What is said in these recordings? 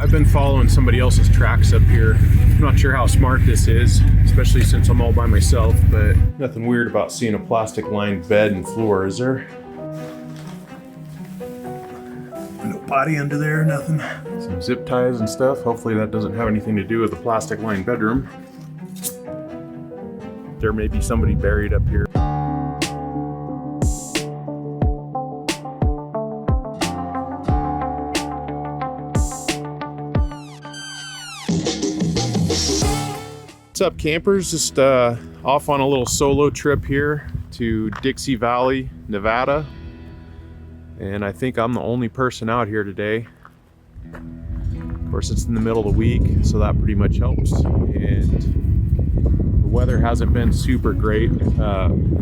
I've been following somebody else's tracks up here. I'm not sure how smart this is, especially since I'm all by myself, but nothing weird about seeing a plastic lined bed and floor, is there? No body under there, nothing. Some zip ties and stuff. Hopefully that doesn't have anything to do with the plastic lined bedroom. There may be somebody buried up here. What's up, campers? Just off on a little solo trip here to Dixie Valley, Nevada. And I think I'm the only person out here today. Of course, it's in the middle of the week, so that pretty much helps. And the weather hasn't been super great.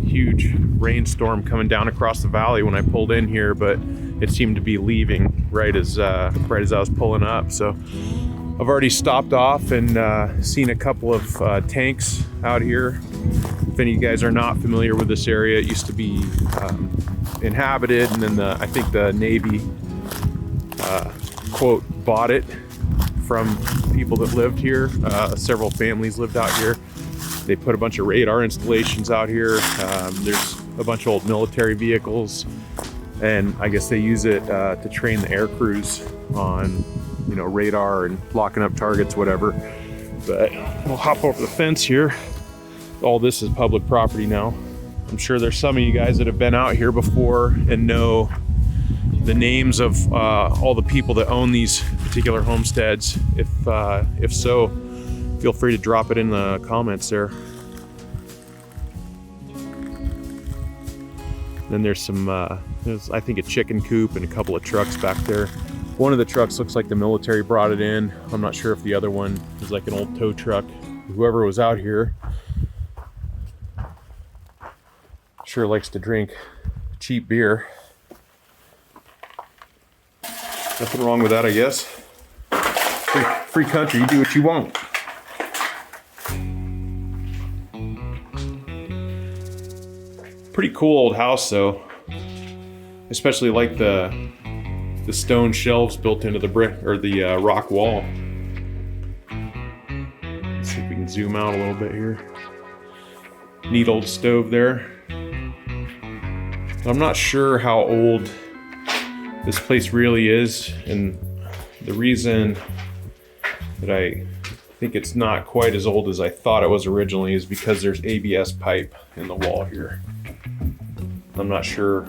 Huge rainstorm coming down across the valley when I pulled in here, but it seemed to be leaving right as I was pulling up. So I've already stopped off and seen a couple of tanks out here. If any of you guys are not familiar with this area, it used to be inhabited, and then I think the Navy quote bought it from people that lived here. Several families lived out here. They put a bunch of radar installations out here. There's a bunch of old military vehicles, and I guess they use it to train the air crews on, you know, radar and locking up targets, whatever. But we'll hop over the fence here. All this is public property now. I'm sure there's some of you guys that have been out here before and know the names of all the people that own these particular homesteads. If so, feel free to drop it in the comments there. Then there's some, there's, I think, a chicken coop and a couple of trucks back there. One of the trucks looks like the military brought it in. I'm not sure if the other one is like an old tow truck. Whoever was out here sure likes to drink cheap beer. Nothing wrong with that, I guess. Free country, you do what you want. Pretty cool old house though. Especially like the stone shelves built into the brick or the rock wall. Let's see if we can zoom out a little bit here. Neat old stove there. I'm not sure how old this place really is, and the reason that I think it's not quite as old as I thought it was originally is because there's ABS pipe in the wall here. I'm not sure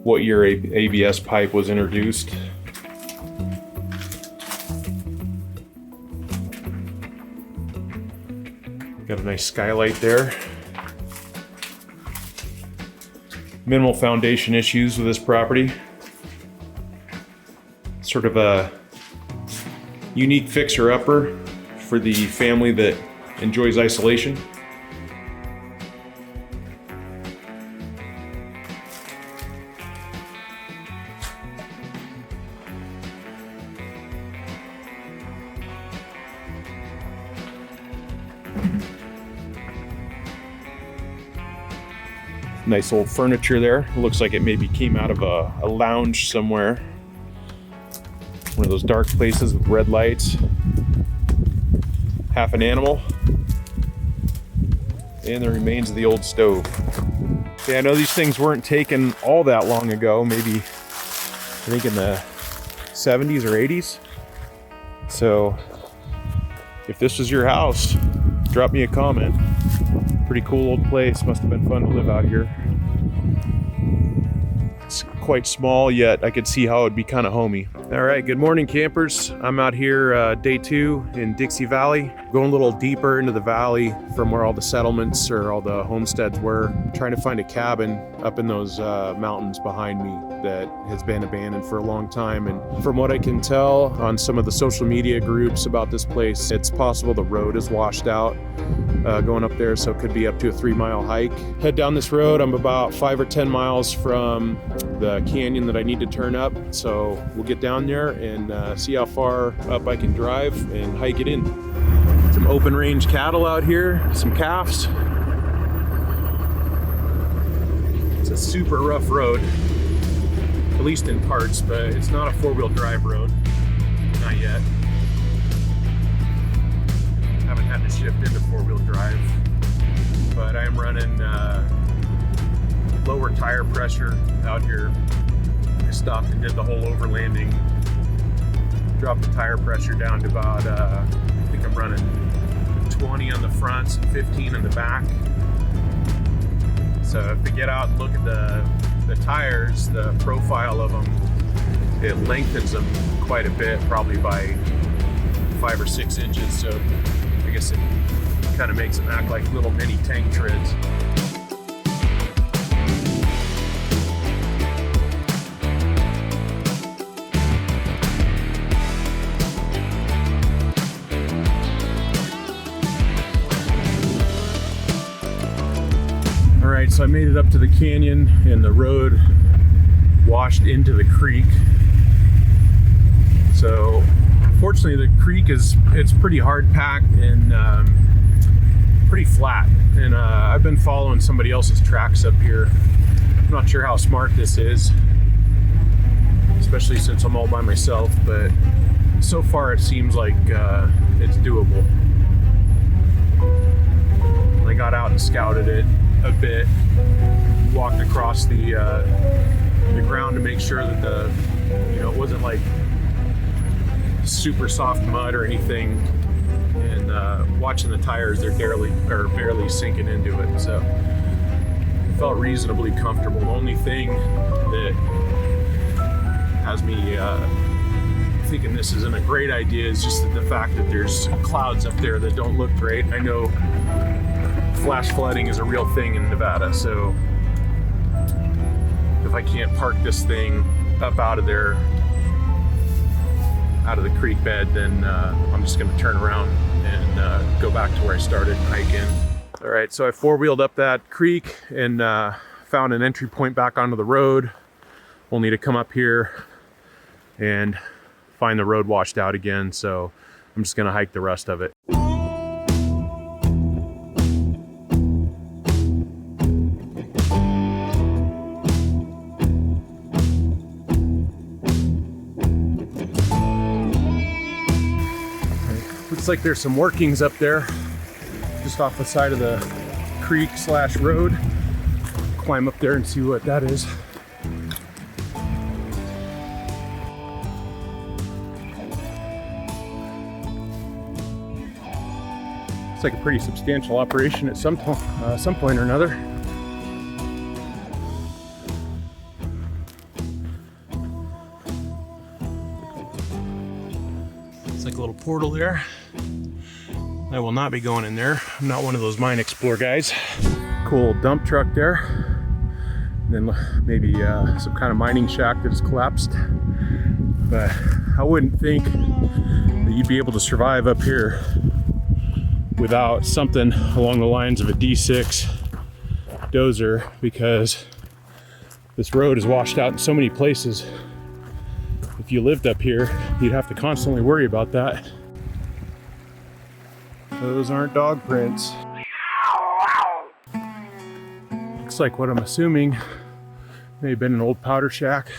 what year ABS pipe was introduced. Got a nice skylight there. Minimal foundation issues with this property. Sort of a unique fixer-upper for the family that enjoys isolation. Nice old furniture there. It looks like it maybe came out of a lounge somewhere. One of those dark places with red lights. Half an animal. And the remains of the old stove. Yeah, I know these things weren't taken all that long ago. Maybe, I think in the 70s or 80s. So, if this was your house, drop me a comment. Pretty cool old place. Must have been fun to live out here. It's quite small, yet I could see how it'd be kind of homey. All right, good morning, campers. I'm out here day 2 in Dixie Valley, going a little deeper into the valley from where all the settlements or all the homesteads were, trying to find a cabin up in those mountains behind me that has been abandoned for a long time. And from what I can tell on some of the social media groups about this place, it's possible the road is washed out going up there, so it could be up to a 3-mile hike. Head down this road. I'm about 5 or 10 miles from the canyon that I need to turn up, so we'll get down there and see how far up I can drive and hike it in. Some open range cattle out here, some calves. It's a super rough road, at least in parts, but it's not a 4-wheel drive road, not yet. Haven't had to shift into four-wheel drive, but I am running lower tire pressure out here. I stopped and did the whole overlanding, dropped the tire pressure down to about, I think I'm running 20 on the fronts and 15 in the back. So if you get out and look at the tires, the profile of them, it lengthens them quite a bit, probably by 5 or 6 inches. So I guess it kind of makes them act like little mini tank treads. All right, so I made it up to the canyon and the road washed into the creek. So fortunately the creek it's pretty hard packed and pretty flat. And I've been following somebody else's tracks up here. I'm not sure how smart this is, especially since I'm all by myself, but so far it seems like it's doable. I got out and scouted it a bit, walked across the ground to make sure that it wasn't like super soft mud or anything, and watching the tires, they're barely sinking into it, so it felt reasonably comfortable. The only thing that has me thinking this isn't a great idea is just the fact that there's clouds up there that don't look great. I know flash flooding is a real thing in Nevada, so if I can't park this thing up out of there, out of the creek bed, then I'm just going to turn around and go back to where I started hiking. All right, so I four-wheeled up that creek and found an entry point back onto the road, only to come up here and find the road washed out again, so I'm just going to hike the rest of it. Looks like there's some workings up there just off the side of the creek / road. Climb up there and see what that is. It's like a pretty substantial operation at some point or another. It's like a little portal there. I will not be going in there. I'm not one of those mine explore guys. Cool dump truck there. And then maybe some kind of mining shack that has collapsed. But I wouldn't think that you'd be able to survive up here without something along the lines of a D6 dozer, because this road is washed out in so many places. If you lived up here, you'd have to constantly worry about that. Those aren't dog prints. Looks like what I'm assuming may have been an old powder shack.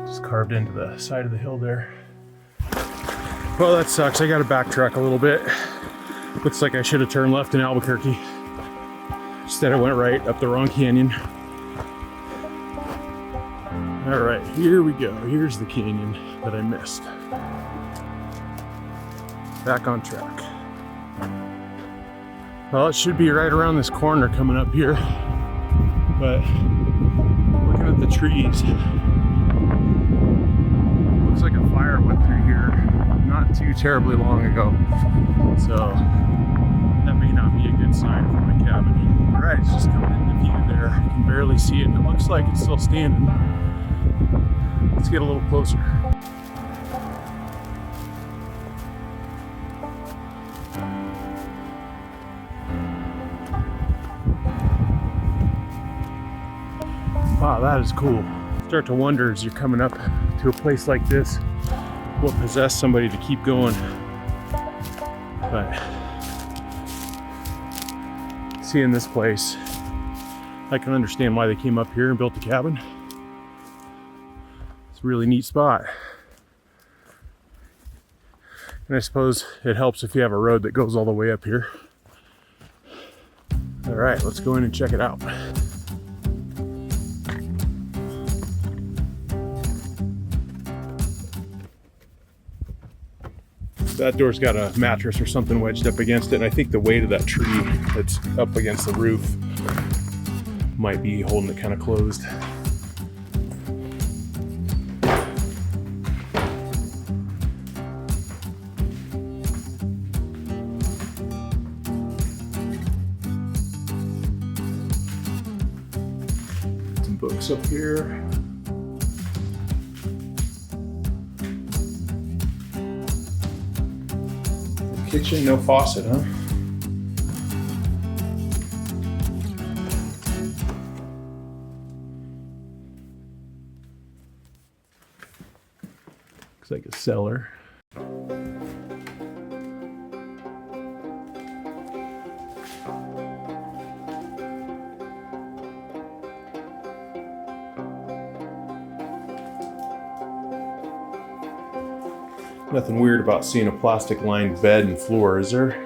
Just carved into the side of the hill there. Well, that sucks. I gotta backtrack a little bit. Looks like I should have turned left in Albuquerque. Instead I went right up the wrong canyon. All right, here we go. Here's the canyon that I missed. Back on track. Well, it should be right around this corner coming up here, but looking at the trees, looks like a fire went through here not too terribly long ago, so that may not be a good sign for my cabin. All right, it's just coming into view there. I can barely see it, and it looks like it's still standing. Let's get a little closer. Wow, that is cool. Start to wonder as you're coming up to a place like this, what possessed somebody to keep going. But seeing this place, I can understand why they came up here and built a cabin. It's a really neat spot. And I suppose it helps if you have a road that goes all the way up here. All right, let's go in and check it out. That door's got a mattress or something wedged up against it, and I think the weight of that tree that's up against the roof might be holding it kind of closed. Some books up here. Kitchen, no faucet, huh? Looks like a cellar. Nothing weird about seeing a plastic-lined bed and floor, is there?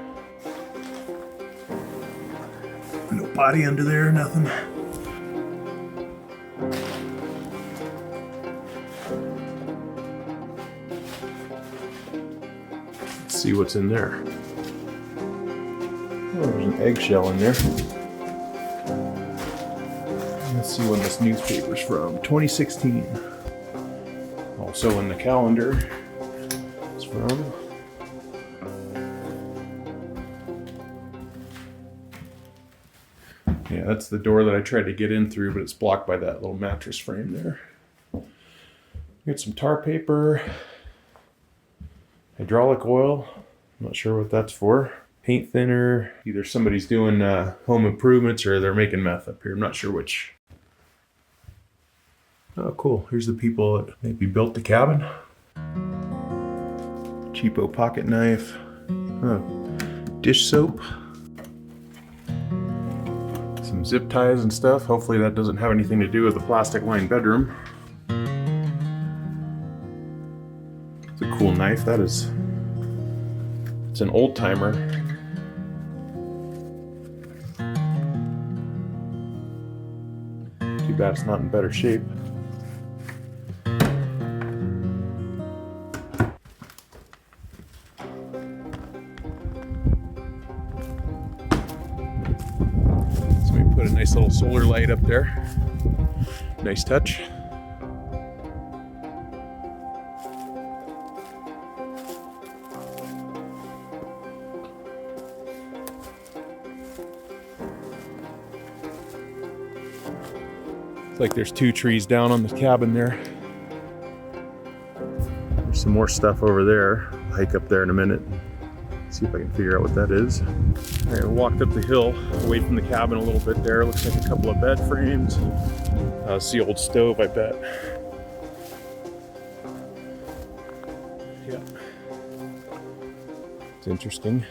No body under there, nothing. Let's see what's in there. Oh, there's an eggshell in there. Let's see when this newspaper's from. 2016. Also in the calendar. From. Yeah, that's the door that I tried to get in through, but it's blocked by that little mattress frame there. Get some tar paper, hydraulic oil, I'm not sure what that's for, paint thinner, either somebody's doing home improvements or they're making meth up here, I'm not sure which. Oh cool, here's the people that maybe built the cabin. Cheapo pocket knife, dish soap, some zip ties and stuff. Hopefully that doesn't have anything to do with the plastic-lined bedroom. It's a cool knife. That is, it's an old timer. Too bad it's not in better shape. Put a nice little solar light up there. Nice touch. It's like there's 2 trees down on the cabin there. There's some more stuff over there. I'll hike up there in a minute. See if I can figure out what that is. All right, I walked up the hill away from the cabin a little bit there. Looks like a couple of bed frames. It's the old stove, I bet. Yeah. It's interesting.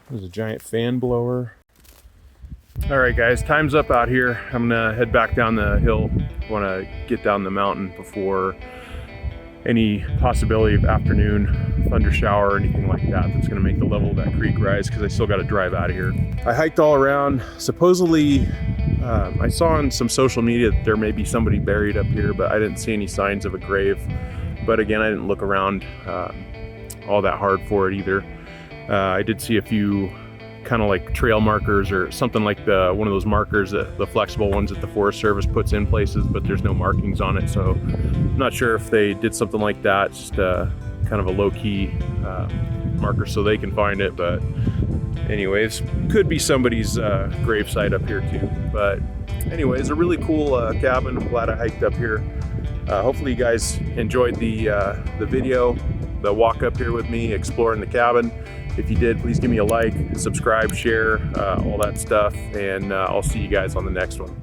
There's a giant fan blower. All right, guys, time's up out here. I'm gonna head back down the hill. Want to get down the mountain before any possibility of afternoon thunder shower or anything like that that's going to make the level of that creek rise, because I still got to drive out of here. I hiked all around. Supposedly I saw on some social media that there may be somebody buried up here, but I didn't see any signs of a grave. But again, I didn't look around all that hard for it either. I did see a few kind of like trail markers or something, like one of those markers, that the flexible ones that the Forest Service puts in places, but there's no markings on it, so I'm not sure if they did something like that, just kind of a low-key marker so they can find it. But anyways, could be somebody's gravesite up here too. But anyways, a really cool cabin. I'm glad I hiked up here. Hopefully you guys enjoyed the video, the walk up here with me exploring the cabin. If you did, please give me a like, subscribe, share, all that stuff, and I'll see you guys on the next one.